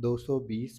220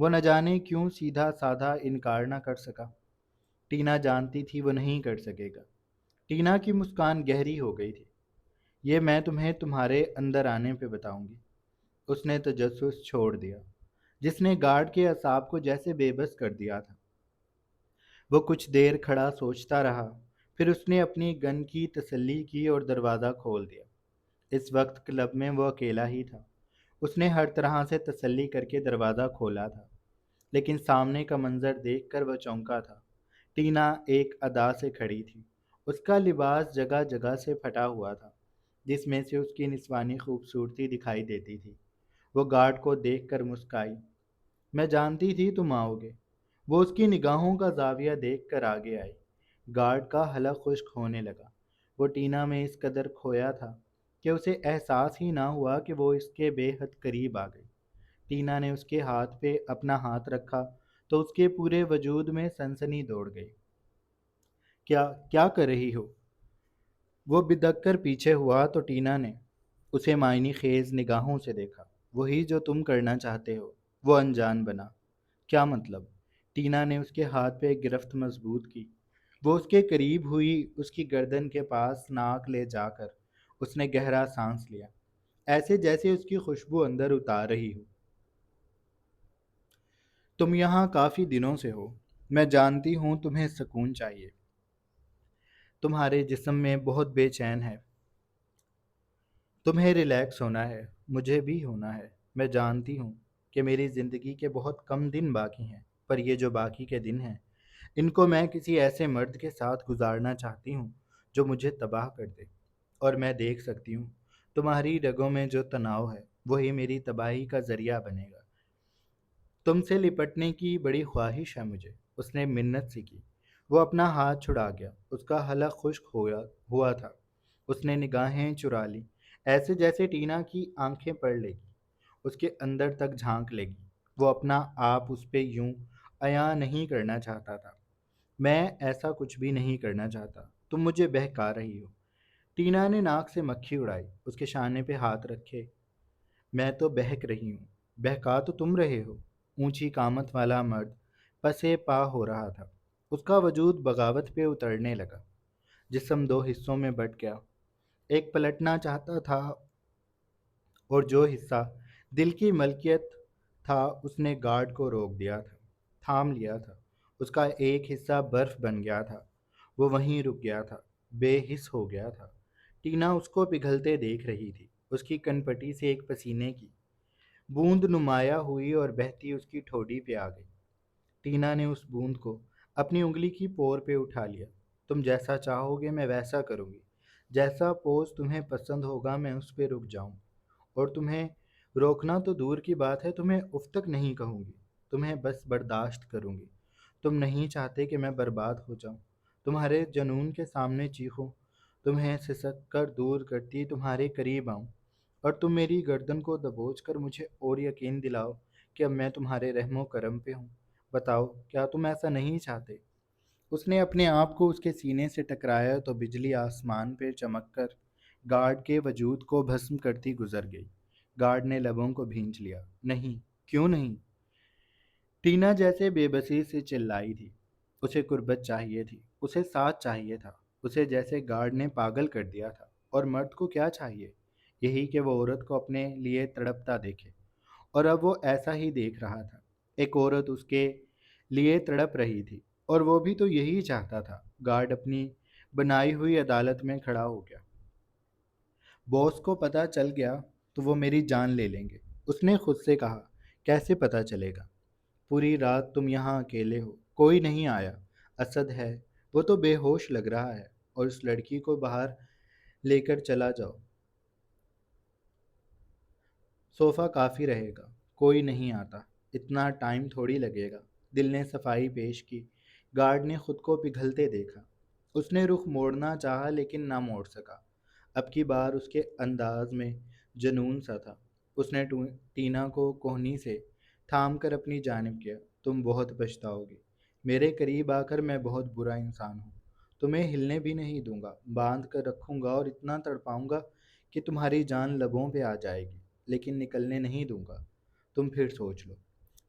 وہ نہ جانے کیوں سیدھا سادھا انکار نہ کر سکا۔ ٹینا جانتی تھی وہ نہیں کر سکے گا۔ ٹینا کی مسکان گہری ہو گئی تھی۔ یہ میں تمہیں تمہارے اندر آنے پہ بتاؤں گی۔ اس نے تجسس چھوڑ دیا جس نے گارڈ کے اعصاب کو جیسے بے بس کر دیا تھا۔ وہ کچھ دیر کھڑا سوچتا رہا، پھر اس نے اپنی گن کی تسلی کی اور دروازہ کھول دیا۔ اس وقت کلب میں وہ اکیلا ہی تھا۔ اس نے ہر طرح سے تسلی کر کے دروازہ کھولا تھا، لیکن سامنے کا منظر دیکھ کر وہ چونکا تھا۔ ٹینا ایک ادا سے کھڑی تھی۔ اس کا لباس جگہ جگہ سے پھٹا ہوا تھا، جس میں سے اس کی نسوانی خوبصورتی دکھائی دیتی تھی۔ وہ گارڈ کو دیکھ کر مسکرائی۔ میں جانتی تھی تم آؤ گے۔ وہ اس کی نگاہوں کا زاویہ دیکھ کر آگے آئی۔ گارڈ کا حلق خشک ہونے لگا۔ وہ ٹینا میں اس قدر کھویا تھا کہ اسے احساس ہی نہ ہوا کہ وہ اس کے بے حد قریب آ گئی۔ ٹینا نے اس کے ہاتھ پہ اپنا ہاتھ رکھا تو اس کے پورے وجود میں سنسنی دوڑ گئی۔ کیا کر رہی ہو؟ وہ بدک کر پیچھے ہوا تو ٹینا نے اسے معنی خیز نگاہوں سے دیکھا۔ وہی جو تم کرنا چاہتے ہو۔ وہ انجان بنا۔ کیا مطلب؟ ٹینا نے اس کے ہاتھ پہ ایک گرفت مضبوط کی۔ وہ اس کے قریب ہوئی، اس کی گردن کے پاس ناک لے جا کر اس نے گہرا سانس لیا، ایسے جیسے اس کی خوشبو اندر اتار رہی ہو۔ تم یہاں کافی دنوں سے ہو۔ میں جانتی ہوں تمہیں سکون چاہیے۔ تمہارے جسم میں بہت بے چین ہے۔ تمہیں ریلیکس ہونا ہے۔ مجھے بھی ہونا ہے۔ میں جانتی ہوں کہ میری زندگی کے بہت کم دن باقی ہیں، پر یہ جو باقی کے دن ہیں ان کو میں کسی ایسے مرد کے ساتھ گزارنا چاہتی ہوں جو مجھے تباہ کر دے، اور میں دیکھ سکتی ہوں تمہاری رگوں میں جو تناؤ ہے وہی میری تباہی کا ذریعہ بنے گا۔ تم سے لپٹنے کی بڑی خواہش ہے مجھے۔ اس نے منت سی کی۔ وہ اپنا ہاتھ چھڑا گیا۔ اس کا حلق خشک ہوا تھا۔ اس نے نگاہیں چرا لی، ایسے جیسے ٹینا کی آنکھیں پڑھ لے گی، اس کے اندر تک جھانک لے گی۔ وہ اپنا آپ اس پہ یوں عیاں نہیں کرنا چاہتا تھا۔ میں ایسا کچھ بھی نہیں کرنا چاہتا۔ تم مجھے بہکا رہی ہو۔ ٹینا نے ناک سے مکھی اڑائی، اس کے شانے پہ ہاتھ رکھے۔ میں تو بہک رہی ہوں۔ بہکا تو تم رہے ہو۔ اونچی قامت والا مرد پسے پا ہو رہا تھا۔ اس کا وجود بغاوت پہ اترنے لگا۔ جسم دو حصوں میں بٹ گیا۔ ایک پلٹنا چاہتا تھا اور جو حصہ دل کی ملکیت تھا اس نے گارڈ کو روک دیا تھا، تھام لیا تھا۔ اس کا ایک حصہ برف بن گیا تھا۔ وہ وہیں رک گیا تھا، بے حس ہو گیا تھا۔ ٹینا اس کو پگھلتے دیکھ رہی تھی۔ اس کی کنپٹی سے ایک پسینے کی بوند نمایاں ہوئی اور بہتی اس کی ٹھوڑی پہ آ گئی۔ ٹینا نے اس بوند کو اپنی انگلی کی پور پہ اٹھا لیا۔ تم جیسا چاہو گے میں ویسا کروں گی۔ جیسا پوز تمہیں پسند ہوگا میں اس پہ رک جاؤں، اور تمہیں روکنا تو دور کی بات ہے، تمہیں اف تک نہیں کہوں گی۔ تمہیں بس برداشت کروں گی۔ تم نہیں چاہتے کہ میں برباد ہو جاؤں، تمہارے جنون کے سامنے چیخوں، تمہیں سسک کر دور کرتی تمہارے قریب آؤں، اور تم میری گردن کو دبوچ کر مجھے اور یقین دلاؤ کہ اب میں تمہارے رحم و کرم پہ ہوں۔ بتاؤ کیا تم ایسا نہیں چاہتے؟ اس نے اپنے آپ کو اس کے سینے سے ٹکرایا تو بجلی آسمان پہ چمک کر گارڈ کے وجود کو بھسم کرتی گزر گئی۔ گارڈ نے لبوں کو بھینچ لیا۔ نہیں، کیوں نہیں؟ ٹینا جیسے بے بسی سے چلائی تھی۔ اسے قربت چاہیے تھی، اسے ساتھ چاہیے تھا، اسے جیسے گارڈ نے پاگل کر دیا تھا۔ اور مرد کو کیا چاہیے؟ یہی کہ وہ عورت کو اپنے لیے تڑپتا دیکھے، اور اب وہ ایسا ہی دیکھ رہا تھا۔ ایک عورت اس کے لیے تڑپ رہی تھی، اور وہ بھی تو یہی چاہتا تھا۔ گارڈ اپنی بنائی ہوئی عدالت میں کھڑا ہو گیا۔ باس کو پتہ چل گیا تو وہ میری جان لے لیں گے، اس نے خود سے کہا۔ کیسے پتہ چلے گا؟ پوری رات تم یہاں اکیلے ہو، کوئی نہیں آیا۔ اسد ہے، وہ تو بے ہوش لگ رہا ہے، اور اس لڑکی کو باہر لے کر چلا جاؤ، صوفہ کافی رہے گا۔ کوئی نہیں آتا، اتنا ٹائم تھوڑی لگے گا۔ دل نے صفائی پیش کی۔ گارڈ نے خود کو پگھلتے دیکھا۔ اس نے رخ موڑنا چاہا لیکن نہ موڑ سکا۔ اب کی بار اس کے انداز میں جنون سا تھا۔ اس نے ٹینا کو کوہنی سے تھام کر اپنی جانب کیا۔ تم بہت پچھتاؤ گی۔ میرے قریب آ کر میں بہت برا انسان ہوں۔ تمہیں ہلنے بھی نہیں دوں گا، باندھ کر رکھوں گا اور اتنا تڑپاؤں گا کہ تمہاری جان لبوں پہ آ جائے گی، لیکن نکلنے نہیں دوں گا۔ تم پھر سوچ لو۔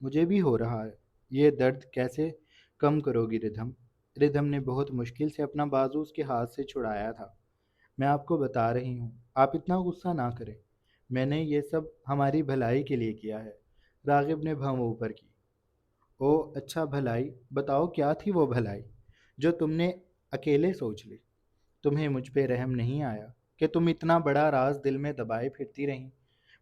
مجھے بھی ہو رہا ہے۔ یہ درد کیسے کم کرو گی ردھم؟ ردھم نے بہت مشکل سے اپنا بازو اس کے ہاتھ سے چھڑایا تھا۔ میں آپ کو بتا رہی ہوں، آپ اتنا غصہ نہ کریں۔ میں نے یہ سب ہماری بھلائی کے لیے کیا ہے۔ راغب نے بھویں اوپر کی۔ او اچھا، بھلائی بتاؤ، کیا تھی وہ بھلائی جو تم نے اکیلے سوچ لی؟ تمہیں مجھ پہ رحم نہیں آیا کہ تم اتنا بڑا راز دل میں دبائے پھرتی رہیں؟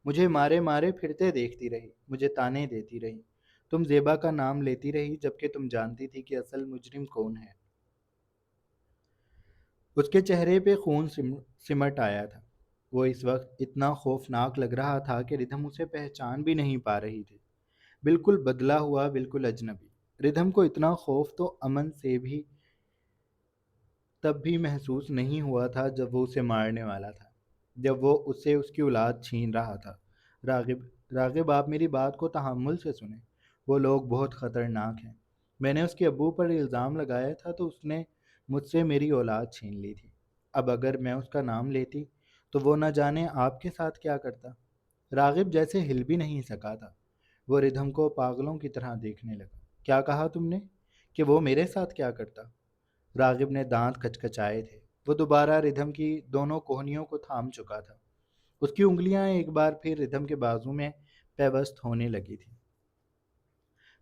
مجھے مارے مارے پھرتے دیکھتی رہی، مجھے تانے دیتی رہی، تم زیبا کا نام لیتی رہی جبکہ تم جانتی تھی کہ اصل مجرم کون ہے۔ اس کے چہرے پہ خون سمٹ آیا تھا۔ وہ اس وقت اتنا خوفناک لگ رہا تھا کہ ردھم اسے پہچان بھی نہیں پا رہی تھی۔ بالکل بدلا ہوا، بالکل اجنبی۔ ردھم کو اتنا خوف تو امن سے بھی تب بھی محسوس نہیں ہوا تھا جب وہ اسے مارنے والا تھا، جب وہ اسے اس کی اولاد چھین رہا تھا۔ راغب آپ میری بات کو تحمل سے سنیں۔ وہ لوگ بہت خطرناک ہیں۔ میں نے اس کے ابو پر الزام لگایا تھا تو اس نے مجھ سے میری اولاد چھین لی تھی۔ اب اگر میں اس کا نام لیتی تو وہ نہ جانے آپ کے ساتھ کیا کرتا۔ راغب جیسے ہل بھی نہیں سکا تھا۔ وہ ردھم کو پاگلوں کی طرح دیکھنے لگا۔ کیا کہا تم نے؟ کہ وہ میرے ساتھ کیا کرتا؟ راغب نے دانت کچکچائے تھے۔ وہ دوبارہ ردھم کی دونوں کوہنیوں کو تھام چکا تھا۔ اس کی انگلیاں ایک بار پھر ردھم کے بازو میں پیوست ہونے لگی تھی۔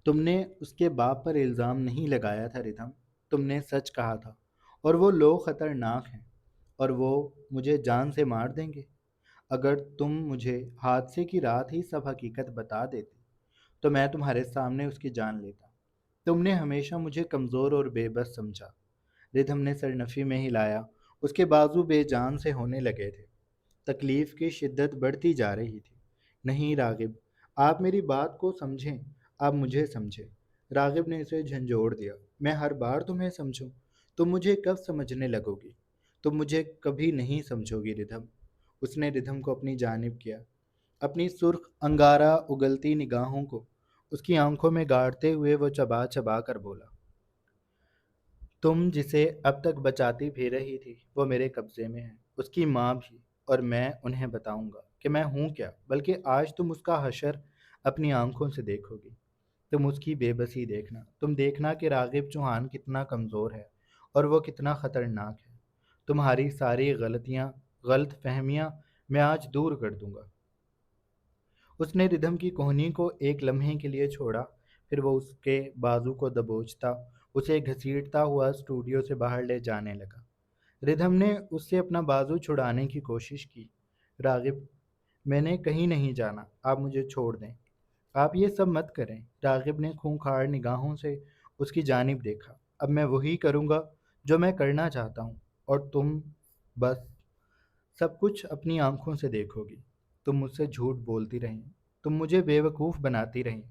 تم نے اس کے باپ پر الزام نہیں لگایا تھا ردھم، تم نے سچ کہا تھا، اور وہ لوگ خطرناک ہیں، اور وہ مجھے جان سے مار دیں گے۔ اگر تم مجھے حادثے کی رات ہی سب حقیقت بتا دیتے تو میں تمہارے سامنے اس کی جان لیتا۔ تم نے ہمیشہ مجھے کمزور اور بے بس سمجھا۔ ردھم نے سر نفی میں ہلایا۔ اس کے بازو بے جان سے ہونے لگے تھے۔ تکلیف کی شدت بڑھتی جا رہی تھی۔ نہیں راغب، آپ میری بات کو سمجھیں، آپ مجھے سمجھیں۔ راغب نے اسے جھنجھوڑ دیا۔ میں ہر بار تمہیں سمجھوں؟ تم مجھے کب سمجھنے لگو گی؟ تم مجھے کبھی نہیں سمجھو گی ردھم۔ اس نے ردھم کو اپنی جانب کیا، اپنی سرخ انگارہ اگلتی نگاہوں کو اس کی آنکھوں میں گاڑتے ہوئے وہ چبا چبا کر بولا، تم جسے اب تک بچاتی پھر رہی تھی وہ میرے قبضے میں ہے، اس کی ماں بھی، اور میں انہیں بتاؤں گا کہ میں ہوں کیا۔ بلکہ آج تم اس کا حشر اپنی آنکھوں سے دیکھو گی۔ تم اس کی بے بسی دیکھنا، تم دیکھنا کہ راغب چوہان کتنا کمزور ہے اور وہ کتنا خطرناک ہے۔ تمہاری ساری غلطیاں، غلط فہمیاں میں آج دور کر دوں گا۔ اس نے ردھم کی کوہنی کو ایک لمحے کے لیے چھوڑا، پھر وہ اس کے بازو کو دبوچتا، اسے گھسیٹتا ہوا اسٹوڈیو سے باہر لے جانے لگا۔ ردھم نے اس سے اپنا بازو چھڑانے کی کوشش کی۔ راغب، میں نے کہیں نہیں جانا، آپ مجھے چھوڑ دیں۔ آپ یہ سب مت کریں۔ راغب نے خونخوار نگاہوں سے اس کی جانب دیکھا۔ اب میں وہی کروں گا جو میں کرنا چاہتا ہوں، اور تم بس سب کچھ اپنی آنکھوں سے دیکھو گی۔ تم مجھ سے جھوٹ بولتی رہیں، تم مجھے بے وقوف بناتی رہیں،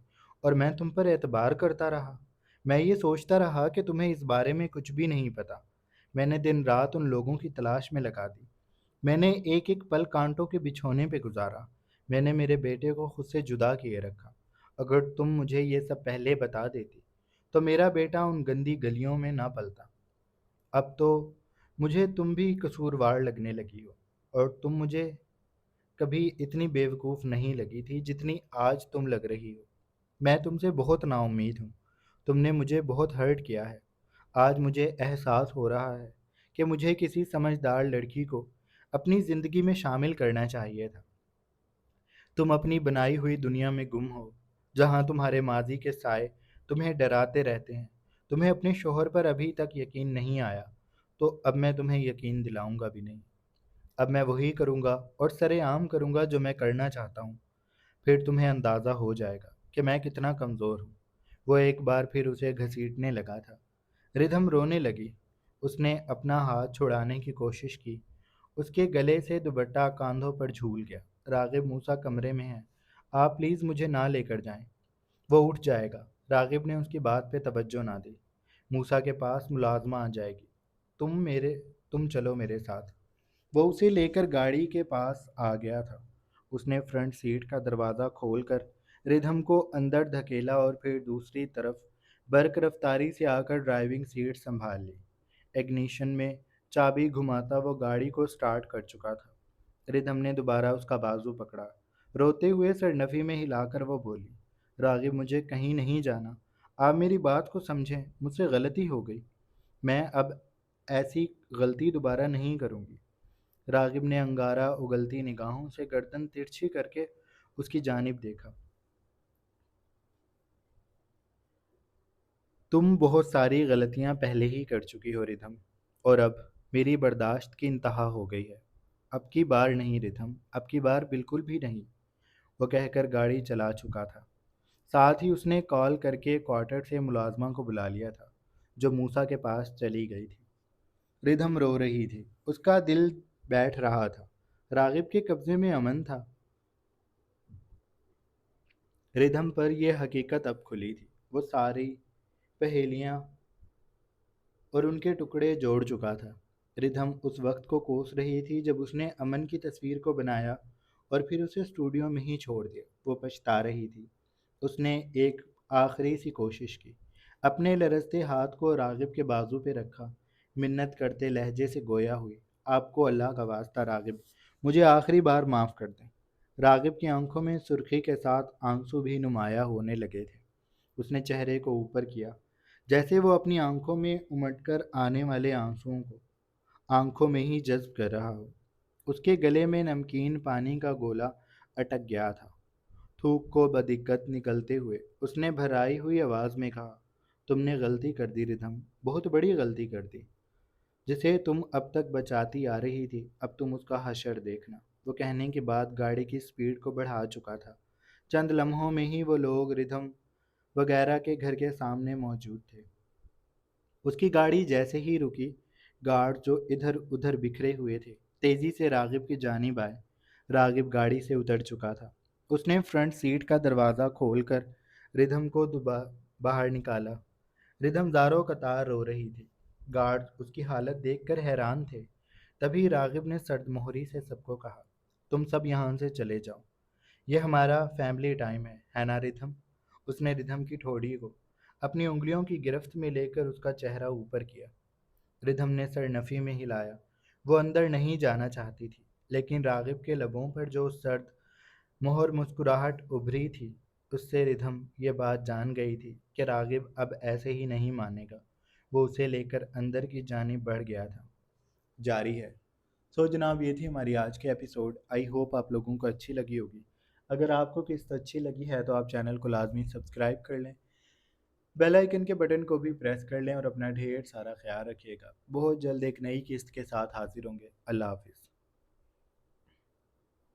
اور میں تم پر اعتبار کرتا رہا۔ میں یہ سوچتا رہا کہ تمہیں اس بارے میں کچھ بھی نہیں پتا۔ میں نے دن رات ان لوگوں کی تلاش میں لگا دی۔ میں نے ایک ایک پل کانٹوں کے بچھونے پہ گزارا۔ میں نے میرے بیٹے کو خود سے جدا کیے رکھا۔ اگر تم مجھے یہ سب پہلے بتا دیتی تو میرا بیٹا ان گندی گلیوں میں نہ پلتا۔ اب تو مجھے تم بھی قصوروار لگنے لگی ہو، اور تم مجھے کبھی اتنی بیوقوف نہیں لگی تھی جتنی آج تم لگ رہی ہو۔ میں تم سے بہت نا امید ہوں۔ تم نے مجھے بہت ہرٹ کیا ہے۔ آج مجھے احساس ہو رہا ہے کہ مجھے کسی سمجھدار لڑکی کو اپنی زندگی میں شامل کرنا چاہیے تھا۔ تم اپنی بنائی ہوئی دنیا میں گم ہو، جہاں تمہارے ماضی کے سائے تمہیں ڈراتے رہتے ہیں۔ تمہیں اپنے شوہر پر ابھی تک یقین نہیں آیا، تو اب میں تمہیں یقین دلاؤں گا بھی نہیں۔ اب میں وہی کروں گا اور سر عام کروں گا جو میں کرنا چاہتا ہوں۔ پھر تمہیں اندازہ ہو جائے گا کہ میں کتنا کمزور ہوں۔ وہ ایک بار پھر اسے گھسیٹنے لگا تھا۔ ردھم رونے لگی۔ اس نے اپنا ہاتھ چھڑانے کی کوشش کی۔ اس کے گلے سے دوپٹہ کاندھوں پر جھول گیا۔ راغب موسیٰ کمرے میں ہے، آپ پلیز مجھے نہ لے کر جائیں، وہ اٹھ جائے گا۔ راغب نے اس کی بات پہ توجہ نہ دی۔ موسیٰ کے پاس ملازمہ آ جائے گی، تم چلو میرے ساتھ۔ وہ اسے لے کر گاڑی کے پاس آ گیا تھا۔ اس نے فرنٹ سیٹ کا دروازہ کھول کر ردھم کو اندر دھکیلا اور پھر دوسری طرف برق رفتاری سے آ کر ڈرائیونگ سیٹ سنبھال لی۔ ایگنیشن میں چابی گھماتا وہ گاڑی کو سٹارٹ کر چکا تھا۔ ردھم نے دوبارہ اس کا بازو پکڑا۔ روتے ہوئے سر نفی میں ہلا کر وہ بولی، راغب مجھے کہیں نہیں جانا، آپ میری بات کو سمجھیں، مجھ سے غلطی ہو گئی، میں اب ایسی غلطی دوبارہ نہیں کروں گی۔ راغب نے انگارہ اگلتی نگاہوں سے گردن ترچھی کر کے اس کی جانب دیکھا۔ تم بہت ساری غلطیاں پہلے ہی کر چکی ہو ردھم، اور اب میری برداشت کی انتہا ہو گئی ہے۔ اب کی بار نہیں ردھم، اب کی بار بالکل بھی نہیں، وہ کہہ کر گاڑی چلا چکا تھا۔ ساتھ ہی اس نے کال کر کے کوارٹر سے ملازمہ کو بلا لیا تھا، جو موسیٰ کے پاس چلی گئی تھی۔ ردھم رو رہی تھی، اس کا دل بیٹھ رہا تھا۔ راغب کے قبضے میں امن تھا۔ ردھم پر یہ حقیقت اب کھلی تھی، وہ ساری پہیلیاں اور ان کے ٹکڑے جوڑ چکا تھا۔ ردھم اس وقت کو کوس رہی تھی جب اس نے امن کی تصویر کو بنایا اور پھر اسے اسٹوڈیو میں ہی چھوڑ دیا۔ وہ پچھتا رہی تھی۔ اس نے ایک آخری سی کوشش کی، اپنے لرزتے ہاتھ کو راغب کے بازو پہ رکھا، منت کرتے لہجے سے گویا ہوئی، آپ کو اللہ کا واسطہ راغب، مجھے آخری بار معاف کر دیں۔ راغب کی آنکھوں میں سرخی کے ساتھ آنسو بھی نمایاں ہونے لگے تھے۔ اس نے چہرے کو اوپر کیا، جیسے وہ اپنی آنکھوں میں امٹ کر آنے والے آنسوؤں کو آنکھوں میں ہی جذب کر رہا ہو۔ اس کے گلے میں نمکین پانی کا گولا اٹک گیا تھا۔ تھوک کو بدقت نکلتے ہوئے اس نے بھرائی ہوئی آواز میں کہا، تم نے غلطی کر دی ردھم، بہت بڑی غلطی کر دی، جسے تم اب تک بچاتی آ رہی تھی، اب تم اس کا حشر دیکھنا۔ وہ کہنے کے بعد گاڑی کی سپیڈ کو بڑھا چکا تھا۔ چند لمحوں میں ہی وہ لوگ ردھم وغیرہ کے گھر کے سامنے موجود تھے۔ اس کی گاڑی جیسے ہی رکی، گارڈ جو ادھر ادھر بکھرے ہوئے تھے تیزی سے راغب کی جانب آئے۔ راغب گاڑی سے اتر چکا تھا۔ اس نے فرنٹ سیٹ کا دروازہ کھول کر ردھم کو باہر نکالا۔ ردھم زاروں قطار رو رہی تھی۔ گارڈ اس کی حالت دیکھ کر حیران تھے۔ تبھی راغب نے سرد مہری سے سب کو کہا، تم سب یہاں سے چلے جاؤ، یہ ہمارا فیملی ٹائم ہے نا ردھم؟ اس نے ردھم کی ٹھوڑی کو اپنی انگلیوں کی گرفت میں لے کر اس کا چہرہ اوپر کیا۔ ردھم نے سر نفی میں ہلایا۔ وہ اندر نہیں جانا چاہتی تھی، لیکن راغب کے لبوں پر جو سرد مہر مسکراہٹ ابھری تھی، اس سے ردھم یہ بات جان گئی تھی کہ راغب اب ایسے ہی نہیں مانے گا۔ وہ اسے لے کر اندر کی جانب بڑھ گیا تھا۔ جاری ہے۔ جناب، یہ تھی ہماری آج کے ایپیسوڈ۔ آئی ہوپ آپ لوگوں کو اچھی لگی ہوگی۔ اگر آپ کو قسط اچھی لگی ہے تو آپ چینل کو لازمی سبسکرائب کر لیں، بیل آئیکن کے بٹن کو بھی پریس کر لیں، اور اپنا ڈھیر سارا خیال رکھیے گا۔ بہت جلد ایک نئی قسط کے ساتھ حاضر ہوں گے۔ اللہ حافظ۔